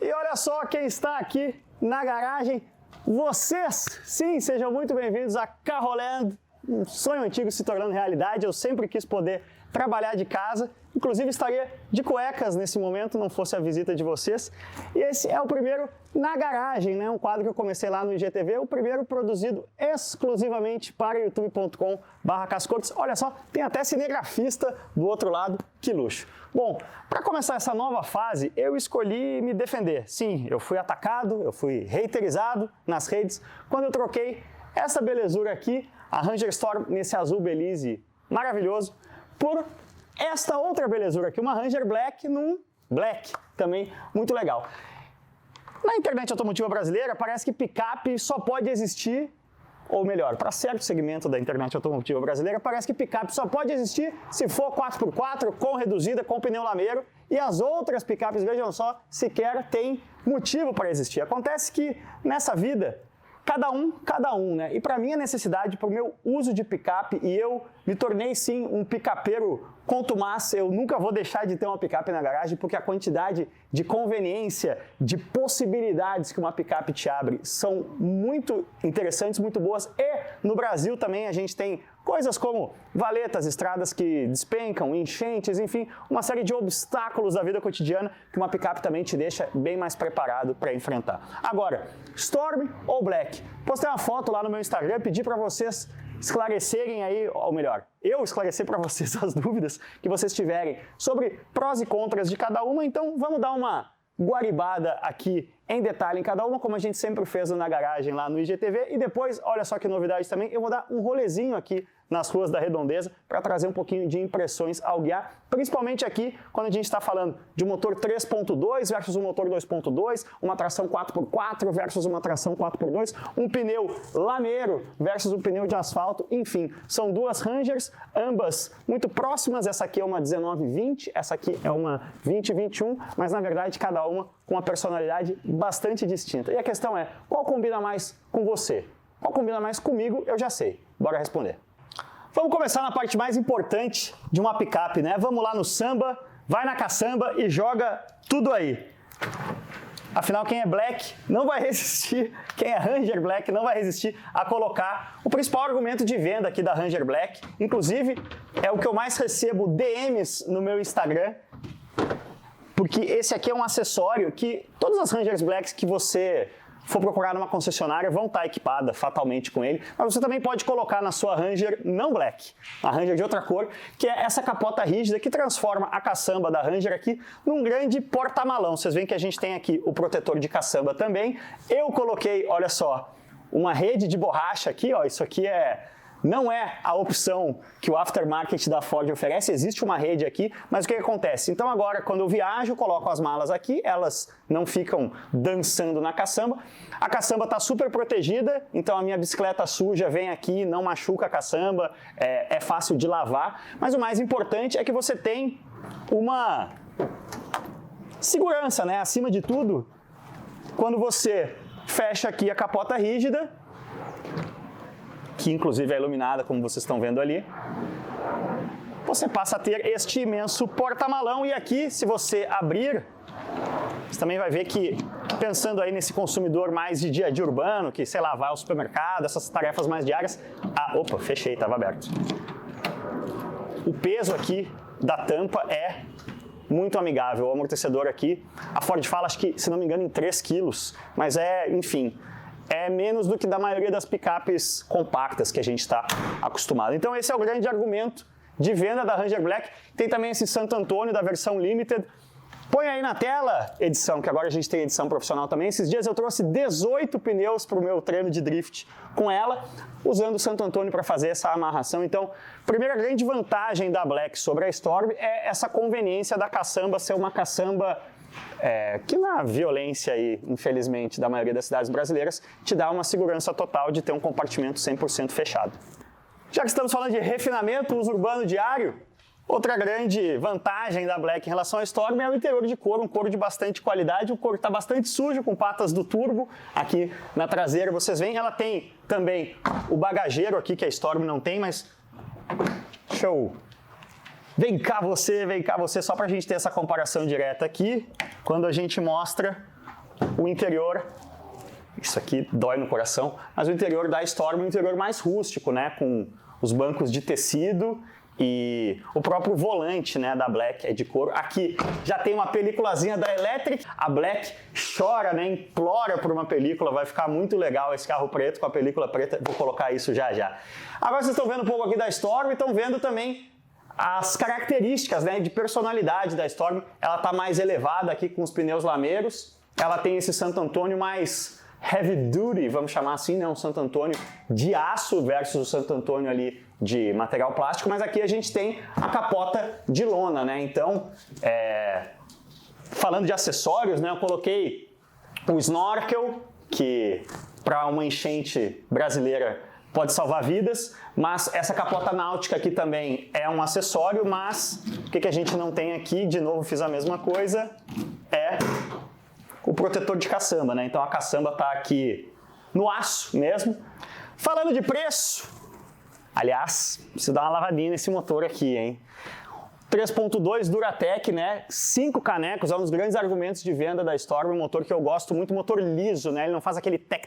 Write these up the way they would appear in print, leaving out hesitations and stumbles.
E olha só quem está aqui na garagem, vocês! Sim, sejam muito bem-vindos a Carroland, um sonho antigo se tornando realidade. Eu sempre quis poder trabalhar de casa, inclusive estaria de cuecas nesse momento, não fosse a visita de vocês. E esse é o primeiro Na Garagem, né? Um quadro que eu comecei lá no IGTV, o primeiro produzido exclusivamente para youtube.com/Cascortes. Olha só, tem até cinegrafista do outro lado, que luxo. Bom, para começar essa nova fase, eu escolhi me defender. Sim, eu fui atacado, eu fui haterizado nas redes, quando eu troquei essa belezura aqui, a Ranger Storm nesse azul Belize maravilhoso, por esta outra belezura aqui, uma Ranger Black num Black, também muito legal. Na internet automotiva brasileira, parece que picape só pode existir, ou melhor, para certo segmento da internet automotiva brasileira, parece que picape só pode existir se for 4x4, com reduzida, com pneu lameiro, e as outras picapes, vejam só, sequer tem motivo para existir. Acontece que nessa vida, cada um, né? E para minha necessidade, para o meu uso de picape, e eu me tornei sim um picapeiro contumaz, eu nunca vou deixar de ter uma picape na garagem, porque a quantidade de conveniência, de possibilidades que uma picape te abre são muito interessantes, muito boas. E no Brasil também a gente tem coisas como valetas, estradas que despencam, enchentes, enfim, uma série de obstáculos da vida cotidiana que uma picape também te deixa bem mais preparado para enfrentar. Agora, Storm ou Black? Postei uma foto lá no meu Instagram, pedi para vocês esclarecerem aí, ou melhor, eu esclarecer para vocês as dúvidas que vocês tiverem sobre prós e contras de cada uma, então vamos dar uma guaribada aqui em detalhe em cada uma, como a gente sempre fez na garagem lá no IGTV, e depois, olha só que novidade também, eu vou dar um rolezinho aqui nas ruas da Redondeza para trazer um pouquinho de impressões ao guiar, principalmente aqui quando a gente está falando de um motor 3.2 versus um motor 2.2, uma tração 4x4 versus uma tração 4x2, um pneu lameiro versus um pneu de asfalto, enfim, são duas Rangers, ambas muito próximas, essa aqui é uma 1920, essa aqui é uma 2021, mas na verdade cada uma com uma personalidade bastante distinta. E a questão é, qual combina mais com você? Qual combina mais comigo? Eu já sei. Bora responder. Vamos começar na parte mais importante de uma picape, né? Vamos lá no samba, vai na caçamba e joga tudo aí. Afinal, quem é Black não vai resistir, quem é Ranger Black não vai resistir a colocar o principal argumento de venda aqui da Ranger Black. Inclusive, é o que eu mais recebo DMs no meu Instagram, porque esse aqui é um acessório que todas as Rangers Blacks que você for procurar numa concessionária vão estar equipada fatalmente com ele, mas você também pode colocar na sua Ranger não Black, a Ranger de outra cor, que é essa capota rígida que transforma a caçamba da Ranger aqui num grande porta-malão. Vocês veem que a gente tem aqui o protetor de caçamba também. Eu coloquei, olha só, uma rede de borracha aqui, ó, isso aqui não é a opção que o aftermarket da Ford oferece, existe uma rede aqui, mas o que acontece? Então agora, quando eu viajo, eu coloco as malas aqui, elas não ficam dançando na caçamba, a caçamba está super protegida, então a minha bicicleta suja vem aqui, não machuca a caçamba, é fácil de lavar, mas o mais importante é que você tem uma segurança, né? Acima de tudo, quando você fecha aqui a capota rígida, que inclusive é iluminada, como vocês estão vendo ali, você passa a ter este imenso porta-malão. E aqui, se você abrir, você também vai ver que, pensando aí nesse consumidor mais de dia a dia urbano, que, sei lá, vai ao supermercado, essas tarefas mais diárias, opa, fechei, estava aberto. O peso aqui da tampa é muito amigável, o amortecedor aqui, a Ford fala, acho que, se não me engano, em 3 quilos, mas enfim, é menos do que da maioria das picapes compactas que a gente está acostumado. Então esse é o grande argumento de venda da Ranger Black. Tem também esse Santo Antônio da versão Limited. Põe aí na tela, edição, que agora a gente tem edição profissional também. Esses dias eu trouxe 18 pneus para o meu treino de drift com ela, usando o Santo Antônio para fazer essa amarração. Então, a primeira grande vantagem da Black sobre a Storm é essa conveniência da caçamba ser uma caçamba que na violência aí, infelizmente, da maioria das cidades brasileiras, te dá uma segurança total de ter um compartimento 100% fechado. Já que estamos falando de refinamento, uso urbano diário, outra grande vantagem da Black em relação à Storm é o interior de couro, um couro de bastante qualidade, o couro está bastante sujo com patas do turbo, aqui na traseira vocês veem, ela tem também o bagageiro aqui que a Storm não tem, mas show! Vem cá você, só para a gente ter essa comparação direta aqui, quando a gente mostra o interior, isso aqui dói no coração, mas o interior da Storm é um interior mais rústico, né? Com os bancos de tecido e o próprio volante, né, da Black é de couro. Aqui já tem uma peliculazinha da Electric. A Black chora, né, implora por uma película. Vai ficar muito legal esse carro preto com a película preta. Vou colocar isso já já. Agora vocês estão vendo um pouco aqui da Storm e estão vendo também as características, né, de personalidade da Storm. Ela está mais elevada aqui com os pneus lameiros. Ela tem esse Santo Antônio mais heavy duty, vamos chamar assim, né? Um Santo Antônio de aço versus o Santo Antônio ali de material plástico, mas aqui a gente tem a capota de lona, né? Então, falando de acessórios, né? Eu coloquei o snorkel, que para uma enchente brasileira pode salvar vidas, mas essa capota náutica aqui também é um acessório, mas o que a gente não tem aqui, de novo fiz a mesma coisa, é o protetor de caçamba, né? Então a caçamba está aqui no aço mesmo. Falando de preço, aliás, preciso dar uma lavadinha nesse motor aqui, hein? 3.2 Duratec, né? 5 canecos, é um dos grandes argumentos de venda da Storm, um motor que eu gosto muito, motor liso, né? Ele não faz aquele tec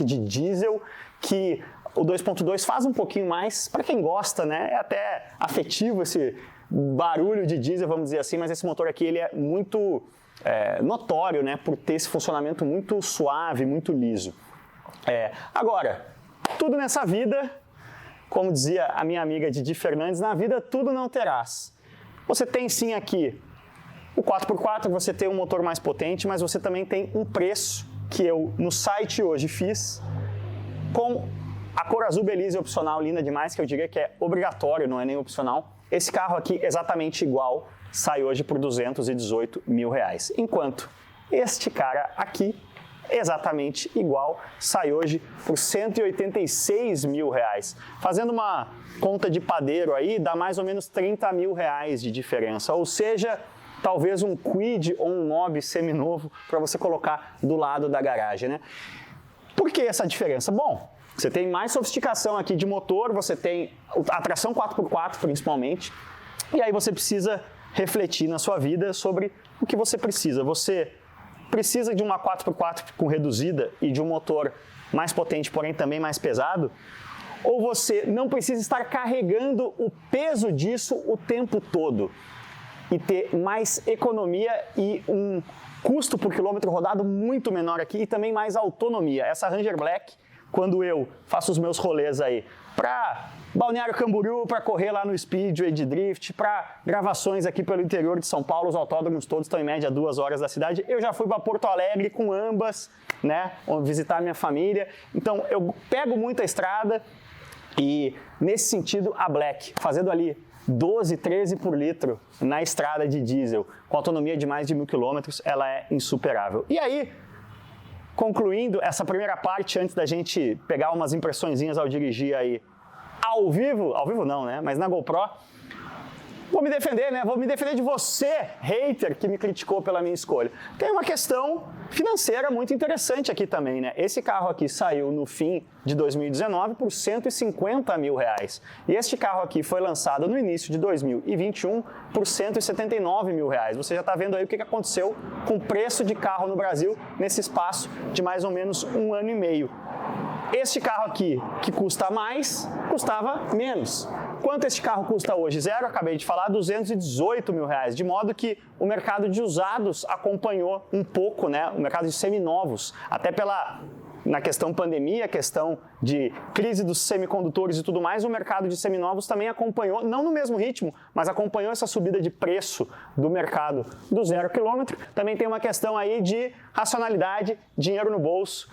de diesel que o 2.2 faz um pouquinho mais. Para quem gosta, né? É até afetivo esse barulho de diesel, vamos dizer assim, mas esse motor aqui ele é muito notório, né, por ter esse funcionamento muito suave, muito liso. Agora, tudo nessa vida, como dizia a minha amiga Didi Fernandes, na vida tudo não terás. Você tem sim aqui o 4x4, você tem um motor mais potente, mas você também tem um preço que eu no site hoje fiz com a cor azul Belize opcional, linda demais, que eu diria que é obrigatório, não é nem opcional. Esse carro aqui exatamente igual sai hoje por R$218 mil. Enquanto este cara aqui, exatamente igual, sai hoje por R$186 mil. Fazendo uma conta de padeiro aí, dá mais ou menos R$30 mil de diferença. Ou seja, talvez um Kwid ou um Mobi seminovo para você colocar do lado da garagem, né? Por que essa diferença? Bom, você tem mais sofisticação aqui de motor, você tem a tração 4x4 principalmente, e aí você precisa refletir na sua vida sobre o que você precisa. Você precisa de uma 4x4 com reduzida e de um motor mais potente, porém também mais pesado? Ou você não precisa estar carregando o peso disso o tempo todo e ter mais economia e um custo por quilômetro rodado muito menor aqui e também mais autonomia? Essa Ranger Black, quando eu faço os meus rolês aí para Balneário Camboriú, para correr lá no Speedway de Drift, para gravações aqui pelo interior de São Paulo, os autódromos todos estão em média 2 horas da cidade. Eu já fui para Porto Alegre com ambas, né, visitar minha família. Então eu pego muita estrada e nesse sentido a Black, fazendo ali 12, 13 por litro na estrada de diesel, com autonomia de mais de 1.000 km, ela é insuperável. E aí, concluindo essa primeira parte, antes da gente pegar umas impressõezinhas ao dirigir aí ao vivo não, né? Mas na GoPro, vou me defender, né? Vou me defender de você, hater, que me criticou pela minha escolha. Tem uma questão financeira muito interessante aqui também, né? Esse carro aqui saiu no fim de 2019 por R$150 mil. E este carro aqui foi lançado no início de 2021 por R$179 mil. Você já está vendo aí o que aconteceu com o preço de carro no Brasil nesse espaço de mais ou menos 1 ano e meio. Este carro aqui, que custa mais, custava menos. Quanto este carro custa hoje? Zero, acabei de falar, R$218 mil. De modo que o mercado de usados acompanhou um pouco, né? O mercado de seminovos, até na questão pandemia, questão de crise dos semicondutores e tudo mais, o mercado de seminovos também acompanhou, não no mesmo ritmo, mas acompanhou essa subida de preço do mercado do 0 km. Também tem uma questão aí de racionalidade, dinheiro no bolso,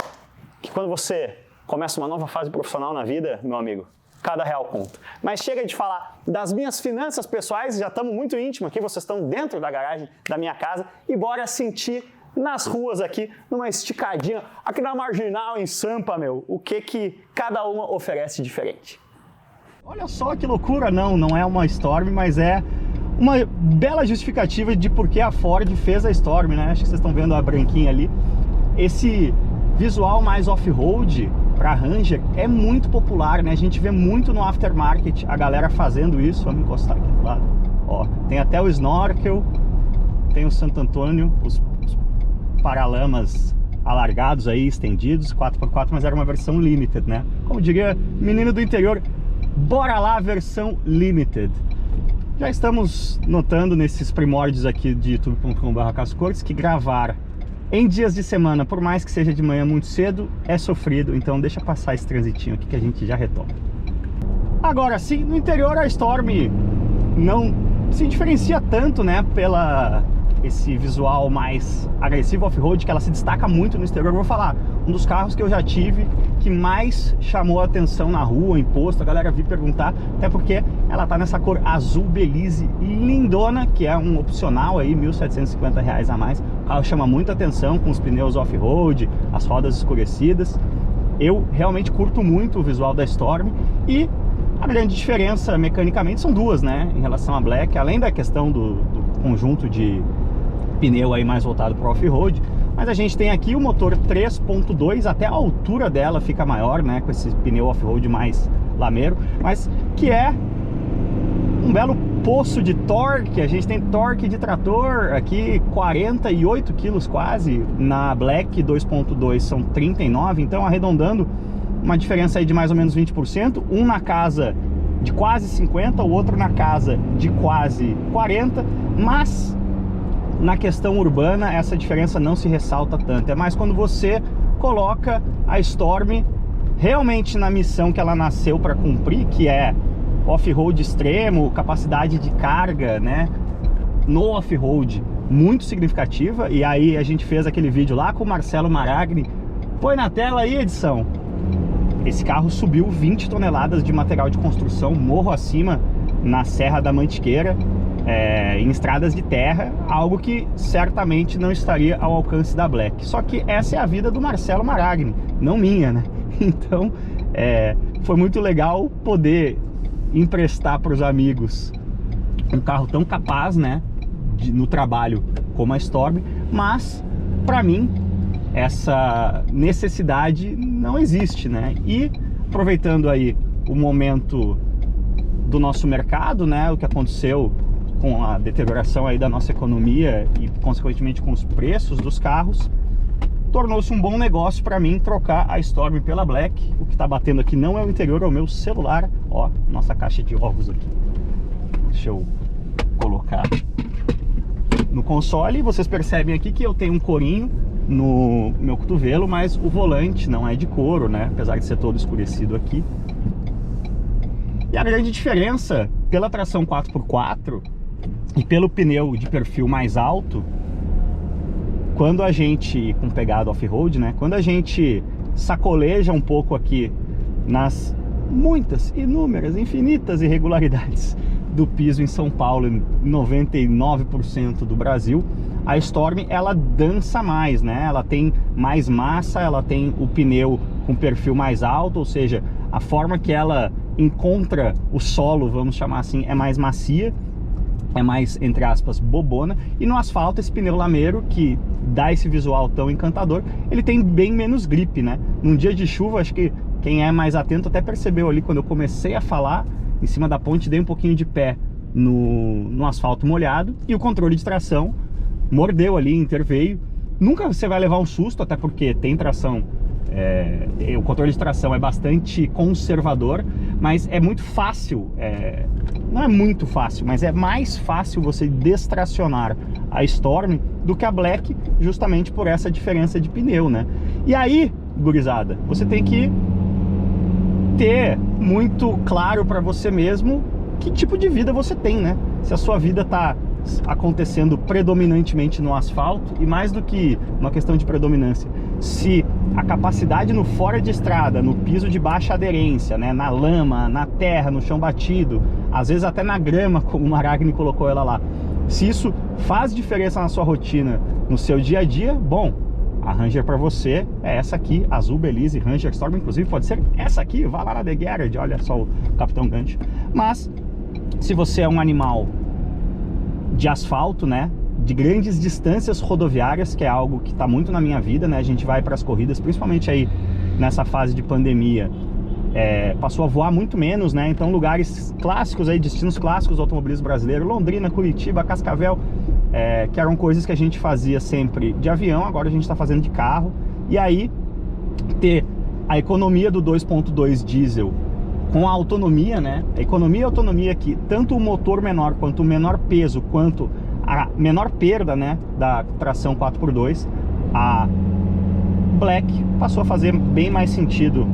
que quando você começa uma nova fase profissional na vida, meu amigo, cada real conta. Mas chega de falar das minhas finanças pessoais, já estamos muito íntimos aqui, vocês estão dentro da garagem da minha casa, e bora sentir nas ruas aqui, numa esticadinha, aqui na Marginal, em Sampa, meu, o que cada uma oferece diferente. Olha só que loucura, não é uma Storm, mas é uma bela justificativa de por que a Ford fez a Storm, né? Acho que vocês estão vendo a branquinha ali. Esse visual mais off-road para Ranger é muito popular, né? A gente vê muito no aftermarket a galera fazendo isso. Vamos encostar aqui do lado. Ó, tem até o snorkel, tem o Santo Antônio, os paralamas alargados aí, estendidos, 4x4, mas era uma versão limited, né? Como diria menino do interior, bora lá, versão limited. Já estamos notando nesses primórdios aqui de youtube.com/CasCortes que gravar em dias de semana, por mais que seja de manhã muito cedo, é sofrido, então deixa passar esse transitinho aqui que a gente já retoma. Agora sim, no interior a Storm não se diferencia tanto, né, pela esse visual mais agressivo off-road, que ela se destaca muito no exterior. Eu vou falar, um dos carros que eu já tive que mais chamou a atenção na rua, em posto, a galera vir perguntar, até porque ela tá nessa cor azul Belize lindona, que é um opcional aí, R$ 1.750 a mais. O carro chama muita atenção com os pneus off-road, as rodas escurecidas. Eu realmente curto muito o visual da Storm e a grande diferença mecanicamente são duas, né, em relação à Black, além da questão do conjunto de pneu aí mais voltado para off-road, mas a gente tem aqui o motor 3.2, até a altura dela fica maior, né, com esse pneu off-road mais lameiro, mas que é um belo poço de torque. A gente tem torque de trator aqui 48 quilos quase, na Black 2.2 são 39, então arredondando uma diferença aí de mais ou menos 20%, um na casa de quase 50, o outro na casa de quase 40, mas na questão urbana essa diferença não se ressalta tanto, é mais quando você coloca a Storm realmente na missão que ela nasceu para cumprir, que é off-road extremo, capacidade de carga, né, no off-road muito significativa. E aí a gente fez aquele vídeo lá com o Marcelo Maragni, põe na tela aí, edição. Esse carro subiu 20 toneladas de material de construção morro acima na Serra da Mantiqueira, em estradas de terra, algo que certamente não estaria ao alcance da Black. Só que essa é a vida do Marcelo Maragni, não minha, né? Então foi muito legal poder emprestar para os amigos um carro tão capaz, né, no trabalho como a Storm, mas para mim essa necessidade não existe, né? E aproveitando aí o momento do nosso mercado, né, o que aconteceu com a deterioração aí da nossa economia e consequentemente com os preços dos carros, tornou-se um bom negócio para mim trocar a Storm pela Black. O que está batendo aqui não é o interior, é o meu celular. Ó, nossa caixa de ovos aqui. Deixa eu colocar no console. Vocês percebem aqui que eu tenho um corinho no meu cotovelo, mas o volante não é de couro, né? Apesar de ser todo escurecido aqui. E a grande diferença pela tração 4x4 e pelo pneu de perfil mais alto, quando a gente, com pegada off-road, né, quando a gente sacoleja um pouco aqui nas muitas, inúmeras, infinitas irregularidades do piso em São Paulo, em 99% do Brasil, a Storm ela dança mais, né? Ela tem mais massa, ela tem o pneu com perfil mais alto, ou seja, a forma que ela encontra o solo, vamos chamar assim, é mais macia, é mais, entre aspas, bobona. E no asfalto, esse pneu lameiro, que dá esse visual tão encantador, ele tem bem menos gripe, né? Num dia de chuva, acho que quem é mais atento até percebeu ali, quando eu comecei a falar, em cima da ponte, dei um pouquinho de pé no asfalto molhado, e o controle de tração mordeu ali, interveio. Nunca você vai levar um susto, até porque tem tração, o controle de tração é bastante conservador, mas é muito fácil, não é muito fácil, mas é mais fácil você destracionar a Storm do que a Black, justamente por essa diferença de pneu, né? E aí, gurizada, você tem que ter muito claro para você mesmo que tipo de vida você tem, né? Se a sua vida tá acontecendo predominantemente no asfalto, e mais do que uma questão de predominância, se a capacidade no fora de estrada, no piso de baixa aderência, né, na lama, na terra, no chão batido, às vezes até na grama, como o Maragni colocou ela lá, se isso faz diferença na sua rotina, no seu dia a dia, bom, a Ranger para você é essa aqui, azul Belize Ranger Storm, inclusive pode ser essa aqui, vá lá na The Garage, olha só o Capitão Gancho. Mas se você é um animal de asfalto, né, de grandes distâncias rodoviárias, que é algo que está muito na minha vida, né, a gente vai para as corridas, principalmente aí nessa fase de pandemia, passou a voar muito menos, né, então lugares clássicos aí, destinos clássicos do automobilismo brasileiro, Londrina, Curitiba, Cascavel, que eram coisas que a gente fazia sempre de avião, agora a gente está fazendo de carro. E aí, ter a economia do 2.2 diesel com a autonomia, né? A economia e autonomia que tanto o motor menor, quanto o menor peso, quanto a menor perda, né, da tração 4x2, a Black passou a fazer bem mais sentido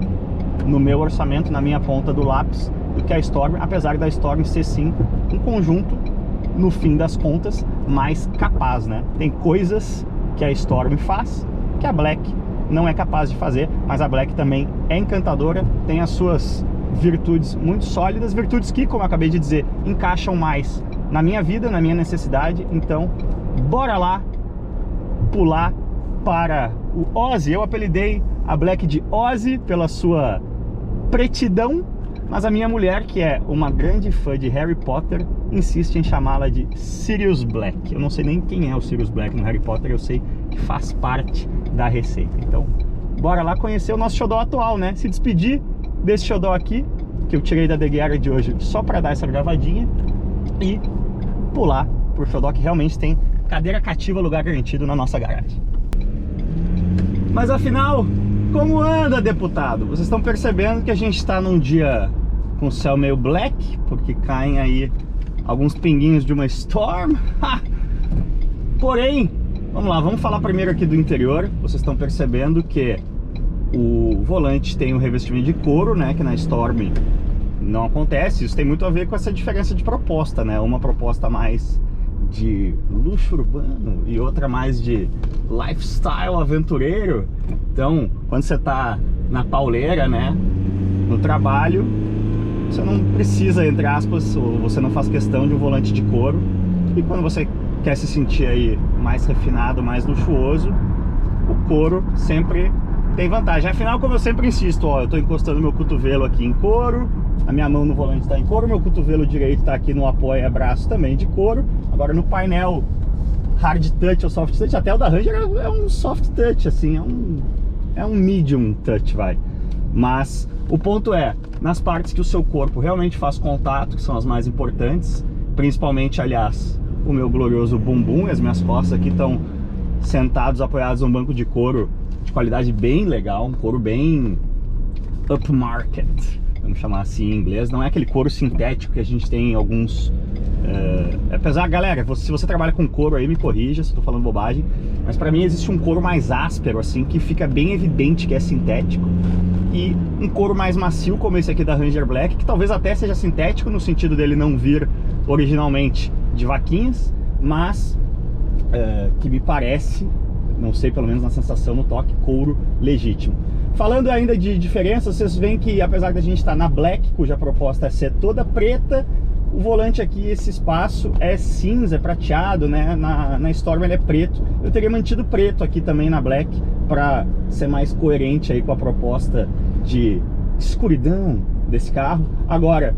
no meu orçamento, na minha ponta do lápis, do que a Storm, apesar da Storm ser sim um conjunto, no fim das contas, mais capaz, né? Tem coisas que a Storm faz que a Black não é capaz de fazer, mas a Black também é encantadora, tem as suas virtudes muito sólidas, virtudes que, como eu acabei de dizer, encaixam mais na minha vida, na minha necessidade. Então, bora lá pular para o Ozzy. Eu apelidei a Black de Ozzy pela sua pretidão, mas a minha mulher, que é uma grande fã de Harry Potter, insiste em chamá-la de Sirius Black. Eu não sei nem quem é o Sirius Black no Harry Potter, eu sei que faz parte da receita. Então, bora lá conhecer o nosso xodó atual, né? Se despedir desse xodó aqui, que eu tirei da The Garage hoje só para dar essa gravadinha, e pular por xodó que realmente tem cadeira cativa, lugar garantido na nossa garagem. Mas afinal, como anda, deputado? Vocês estão percebendo que a gente está num dia com o céu meio black, porque caem aí alguns pinguinhos de uma Storm. Porém, vamos lá, vamos falar primeiro aqui do interior. Vocês estão percebendo que o volante tem um revestimento de couro, né, que na Storm não acontece. Isso tem muito a ver com essa diferença de proposta, né? Uma proposta mais de luxo urbano e outra mais de lifestyle aventureiro. Então, quando você tá na pauleira, né, no trabalho, você não precisa, entre aspas, ou você não faz questão de um volante de couro. E quando você quer se sentir aí mais refinado, mais luxuoso, o couro sempre tem vantagem. Afinal, como eu sempre insisto, ó, eu tô encostando meu cotovelo aqui em couro, a minha mão no volante está em couro, meu cotovelo direito está aqui no apoia-braço também de couro. Agora no painel hard touch ou soft touch, até o da Ranger é um soft touch, assim, é um medium touch, vai. Mas o ponto é, nas partes que o seu corpo realmente faz contato, que são as mais importantes, principalmente, aliás, o meu glorioso bumbum e as minhas costas aqui estão sentados, apoiados num banco de couro de qualidade bem legal, um couro bem upmarket, vamos chamar assim em inglês. Não é aquele couro sintético que a gente tem em alguns... apesar, galera, se você trabalha com couro aí, me corrija se eu tô falando bobagem, mas pra mim existe um couro mais áspero, assim, que fica bem evidente que é sintético, e um couro mais macio, como esse aqui da Ranger Black, que talvez até seja sintético no sentido dele não vir originalmente de vaquinhas, mas que me parece, não sei, pelo menos na sensação, no toque, couro legítimo. Falando ainda de diferença, vocês veem que apesar da gente estar na Black, cuja proposta é ser toda preta, o volante aqui, esse espaço é cinza, é prateado, né? Na Storm ele é preto. Eu teria mantido preto aqui também na Black para ser mais coerente aí com a proposta de escuridão desse carro. Agora,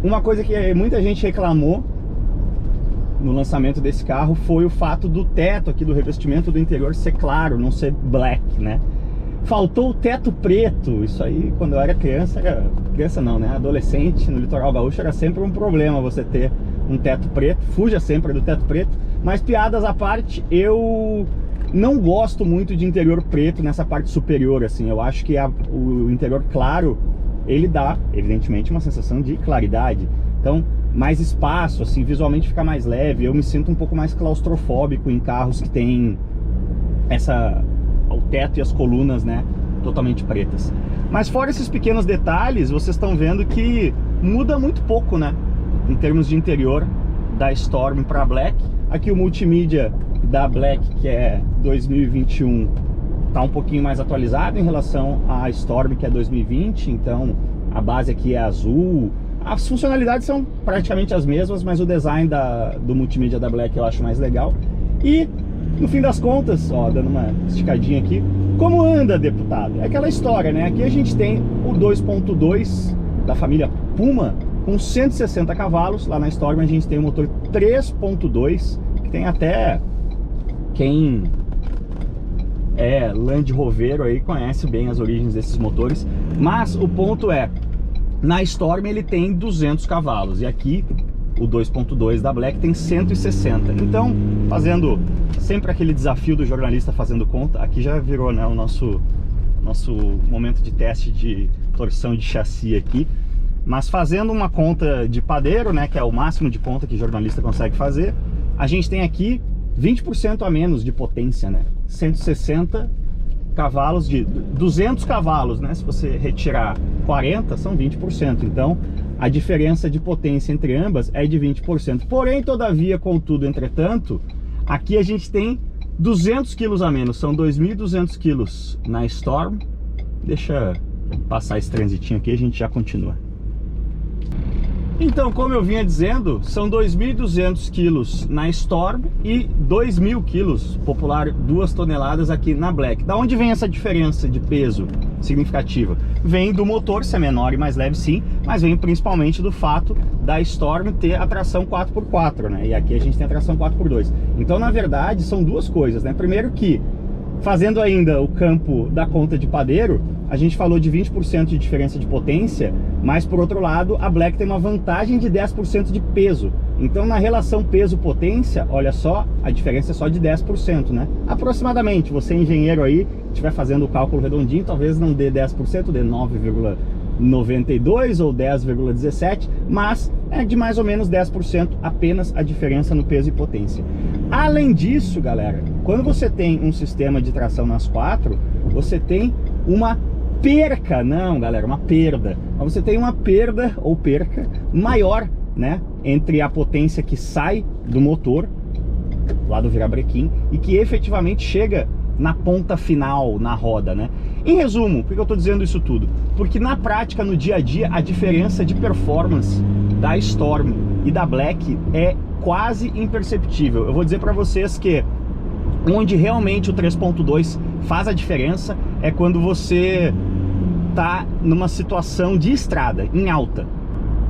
uma coisa que muita gente reclamou no lançamento desse carro foi o fato do teto aqui, do revestimento do interior ser claro, não ser black, né? Faltou o teto preto. Isso aí, quando eu era criança, criança não, né? Adolescente, no litoral gaúcho era sempre um problema você ter um teto preto. Fuja sempre do teto preto. Mas piadas à parte, eu não gosto muito de interior preto nessa parte superior, assim. Eu acho que o interior claro, ele dá, evidentemente, uma sensação de claridade. Então, mais espaço, assim, visualmente fica mais leve. Eu me sinto um pouco mais claustrofóbico em carros que tem o teto e as colunas, né, totalmente pretas. Mas fora esses pequenos detalhes, vocês estão vendo que muda muito pouco, né, em termos de interior da Storm para Black. Aqui o multimídia da Black, que é 2021, tá um pouquinho mais atualizado em relação à Storm, que é 2020. Então a base aqui é azul. As funcionalidades são praticamente as mesmas, mas o design do multimídia da Black eu acho mais legal. E no fim das contas, ó, dando uma esticadinha aqui, como anda, deputado? É aquela história, né? Aqui a gente tem o 2.2 da família Puma com 160 cavalos. Lá na Storm a gente tem o motor 3.2, que tem até quem é Land Roveiro aí conhece bem as origens desses motores. Mas o ponto é, na Storm ele tem 200 cavalos e aqui o 2.2 da Black tem 160. Então, fazendo sempre aquele desafio do jornalista fazendo conta, aqui já virou, né, o nosso momento de teste de torção de chassi aqui, mas fazendo uma conta de padeiro, né, que é o máximo de conta que o jornalista consegue fazer, a gente tem aqui 20% a menos de potência, né? 160 cavalos de 200 cavalos, né? Se você retirar 40, são 20%. Então, a diferença de potência entre ambas é de 20%. Porém, todavia, contudo, entretanto, aqui a gente tem 200 quilos a menos. São 2.200 quilos na Storm. Deixa eu passar esse transitinho aqui e a gente já continua. Então, como eu vinha dizendo, são 2.200 quilos na Storm e 2.000 quilos, popular 2 toneladas aqui na Black. Da onde vem essa diferença de peso significativa? Vem do motor ser menor e mais leve, sim, mas vem principalmente do fato da Storm ter a tração 4x4, né? E aqui a gente tem a tração 4x2. Então, na verdade, são duas coisas, né? Primeiro que, fazendo ainda o campo da conta de padeiro, a gente falou de 20% de diferença de potência, mas por outro lado, a Black tem uma vantagem de 10% de peso. Então, na relação peso-potência, olha só, a diferença é só de 10%, né? Aproximadamente, você engenheiro aí, estiver fazendo o cálculo redondinho, talvez não dê 10%, dê 9,92 ou 10,17, mas é de mais ou menos 10% apenas a diferença no peso e potência. Além disso, galera, quando você tem um sistema de tração nas 4, você tem uma perca, não, galera, uma perda. Mas você tem uma perda ou perca maior, né, entre a potência que sai do motor, lá do virabrequim, e que efetivamente chega na ponta final, na roda, né? Em resumo, por que eu tô dizendo isso tudo? Porque na prática, no dia a dia, a diferença de performance da Storm e da Black é quase imperceptível. Eu vou dizer para vocês que onde realmente o 3.2 faz a diferença é quando você tá numa situação de estrada, em alta.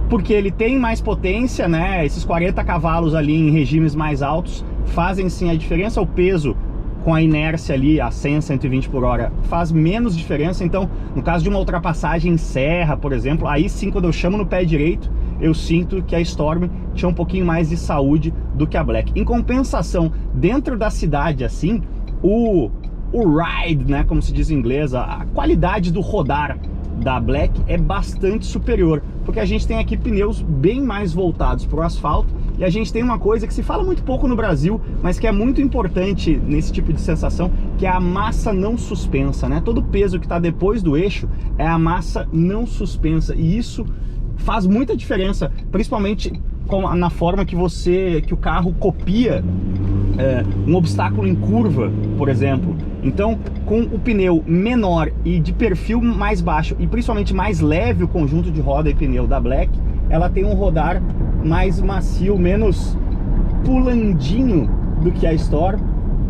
Porque ele tem mais potência, né? Esses 40 cavalos ali em regimes mais altos fazem sim a diferença. O peso com a inércia ali a 100, 120 por hora faz menos diferença. Então, no caso de uma ultrapassagem em serra, por exemplo, aí sim, quando eu chamo no pé direito, eu sinto que a Storm tinha um pouquinho mais de saúde do que a Black. Em compensação, dentro da cidade, assim, o ride, né, como se diz em inglês, a qualidade do rodar da Black é bastante superior, porque a gente tem aqui pneus bem mais voltados para o asfalto, e a gente tem uma coisa que se fala muito pouco no Brasil, mas que é muito importante nesse tipo de sensação, que é a massa não suspensa, né? Todo o peso que está depois do eixo é a massa não suspensa, e isso faz muita diferença, principalmente na forma que o carro copia um obstáculo em curva, por exemplo. Então, com o pneu menor e de perfil mais baixo e principalmente mais leve o conjunto de roda e pneu da Black, ela tem um rodar mais macio, menos pulandinho do que a Storm,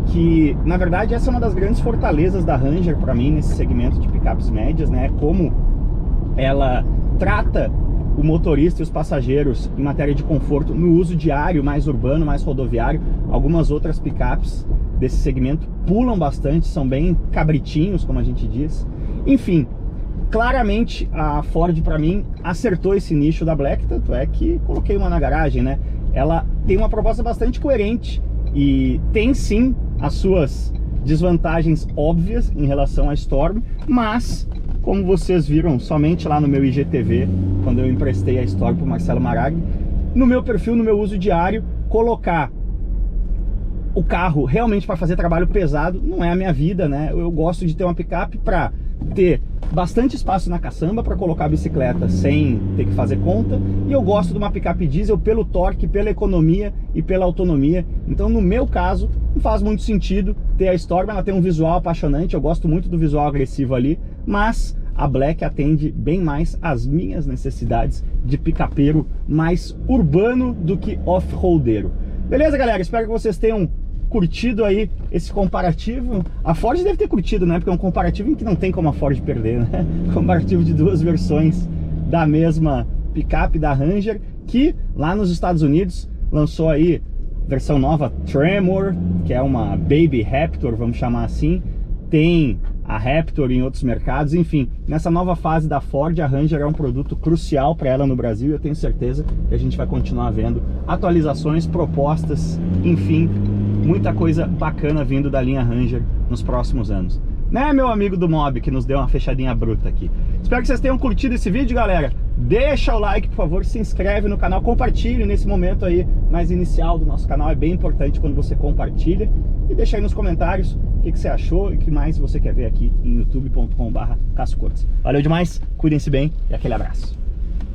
que na verdade essa é uma das grandes fortalezas da Ranger para mim nesse segmento de picapes médias, né? Como ela trata o motorista e os passageiros em matéria de conforto no uso diário, mais urbano, mais rodoviário. Algumas outras picapes desse segmento pulam bastante, são bem cabritinhos, como a gente diz. Enfim, claramente a Ford, para mim, acertou esse nicho da Black, tanto é que coloquei uma na garagem, né? Ela tem uma proposta bastante coerente e tem sim as suas desvantagens óbvias em relação à Storm, mas como vocês viram somente lá no meu IGTV, quando eu emprestei a Storm para o Marcelo Maraghi, no meu perfil, no meu uso diário, colocar o carro realmente para fazer trabalho pesado não é a minha vida, né? Eu gosto de ter uma picape para ter bastante espaço na caçamba para colocar a bicicleta sem ter que fazer conta, e eu gosto de uma picape diesel pelo torque, pela economia e pela autonomia. Então, no meu caso, não faz muito sentido ter a Storm. Ela tem um visual apaixonante, eu gosto muito do visual agressivo ali, mas a Black atende bem mais às minhas necessidades de picapeiro mais urbano do que off-roadeiro. Beleza, galera? Espero que vocês tenham curtido aí esse comparativo. A Ford deve ter curtido, né? Porque é um comparativo em que não tem como a Ford perder, né? Comparativo de duas versões da mesma picape da Ranger, que lá nos Estados Unidos lançou aí versão nova Tremor, que é uma Baby Raptor, vamos chamar assim. Tem a Raptor em outros mercados. Enfim, nessa nova fase da Ford, a Ranger é um produto crucial para ela no Brasil e eu tenho certeza que a gente vai continuar vendo atualizações, propostas, enfim, muita coisa bacana vindo da linha Ranger nos próximos anos. Né, meu amigo do Mob, que nos deu uma fechadinha bruta aqui. Espero que vocês tenham curtido esse vídeo, galera. Deixa o like, por favor, se inscreve no canal, compartilhe nesse momento aí mais inicial do nosso canal. É bem importante quando você compartilha. E deixa aí nos comentários o que você achou e o que mais você quer ver aqui em youtube.com/CassoCortes. Valeu demais, cuidem-se bem e aquele abraço.